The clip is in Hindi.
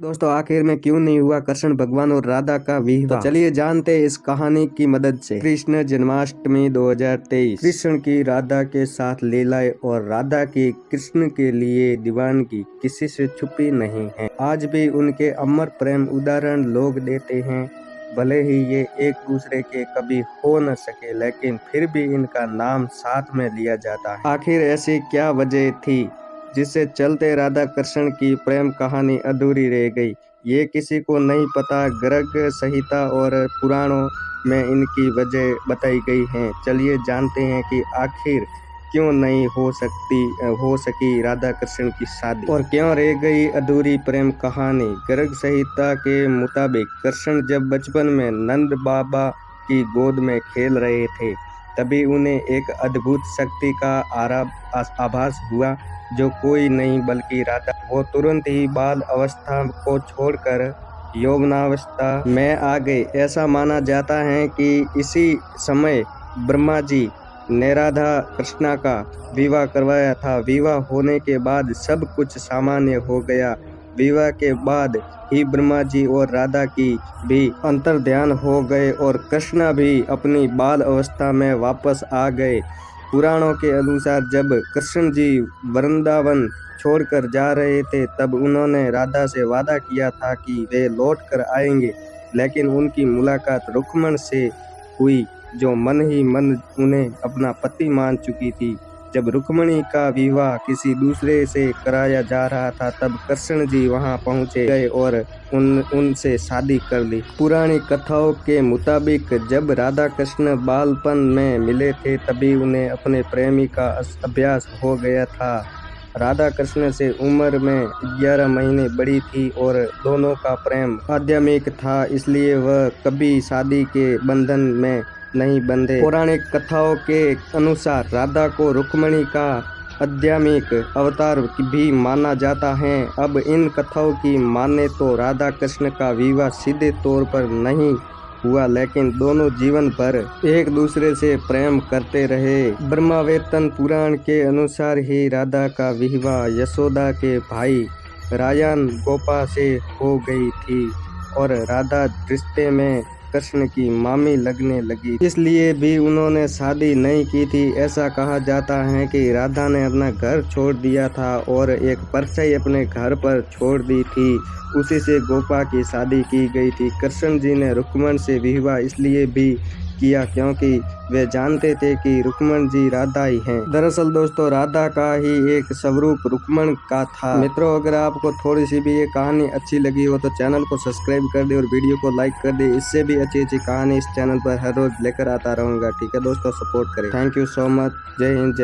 दोस्तों आखिर में क्यों नहीं हुआ कृष्ण भगवान और राधा का विवाह? तो चलिए जानते हैं इस कहानी की मदद से। कृष्ण जन्माष्टमी 2023। कृष्ण की राधा के साथ लीलाएं और राधा की कृष्ण के लिए दीवानगी किसी से छुपी नहीं है। आज भी उनके अमर प्रेम उदाहरण लोग देते हैं। भले ही ये एक दूसरे के कभी हो न सके, लेकिन फिर भी इनका नाम साथ में लिया जाता है। आखिर ऐसी क्या वजह थी जिससे चलते राधा कृष्ण की प्रेम कहानी अधूरी रह गई? ये किसी को नहीं पता। गर्ग संहिता और पुराणों में इनकी वजह बताई गई है। चलिए जानते हैं कि आखिर क्यों नहीं हो सकी राधा कृष्ण की शादी और क्यों रह गई अधूरी प्रेम कहानी। गर्ग संहिता के मुताबिक कृष्ण जब बचपन में नंद बाबा की गोद में खेल रहे थे, तभी उन्हें एक अद्भुत शक्ति का आभास हुआ, जो कोई नहीं बल्कि राधा। वो तुरंत ही बाल अवस्था को छोड़कर यौवनावस्था में आ गए। ऐसा माना जाता है कि इसी समय ब्रह्मा जी ने राधा कृष्णा का विवाह करवाया था। विवाह होने के बाद सब कुछ सामान्य हो गया। विवाह के बाद ही ब्रह्मा जी और राधा की भी अंतर्ध्यान हो गए और कृष्णा भी अपनी बाल अवस्था में वापस आ गए। पुराणों के अनुसार जब कृष्ण जी वृंदावन छोड़कर जा रहे थे, तब उन्होंने राधा से वादा किया था कि वे लौट कर आएंगे, लेकिन उनकी मुलाकात रुक्मण से हुई, जो मन ही मन उन्हें अपना पति मान चुकी थी। जब रुक्मणी का विवाह किसी दूसरे से कराया जा रहा था, तब कृष्ण जी वहां पहुंचे गए और उनसे शादी कर ली। पुरानी कथाओं के मुताबिक जब राधा कृष्ण बालपन में मिले थे, तभी उन्हें अपने प्रेमी का अभ्यास हो गया था। राधा कृष्ण से उम्र में 11 महीने बड़ी थी और दोनों का प्रेम आध्यात्मिक था, इसलिए वह कभी शादी के बंधन में नहीं बंधे। पौराणिक कथाओं के अनुसार राधा को रुक्मणी का आध्यात्मिक अवतार भी माना जाता है। अब इन कथाओं की माने तो राधा कृष्ण का विवाह सीधे तौर पर नहीं हुआ, लेकिन दोनों जीवन भर एक दूसरे से प्रेम करते रहे। ब्रह्मवेत्तन पुराण के अनुसार ही राधा का विवाह यशोदा के भाई रायन गोपा से हो गई थी और राधा रिश्ते में कृष्ण की मामी लगने लगी, इसलिए भी उन्होंने शादी नहीं की थी। ऐसा कहा जाता है कि राधा ने अपना घर छोड़ दिया था और एक परछाई अपने घर पर छोड़ दी थी, उसी से गोपा की शादी की गई थी। कृष्ण जी ने रुक्मण से विवाह इसलिए भी किया क्योंकि वे जानते थे कि रुक्मण जी राधा ही हैं। दरअसल दोस्तों राधा का ही एक स्वरूप रुक्मण का था। मित्रों, अगर आपको थोड़ी सी भी ये कहानी अच्छी लगी हो तो चैनल को सब्सक्राइब कर दे और वीडियो को लाइक कर दे। इससे भी अच्छी अच्छी कहानी इस चैनल पर हर रोज लेकर आता रहूंगा। ठीक है दोस्तों, सपोर्ट करें। Thank you so much. जय हिंद, जय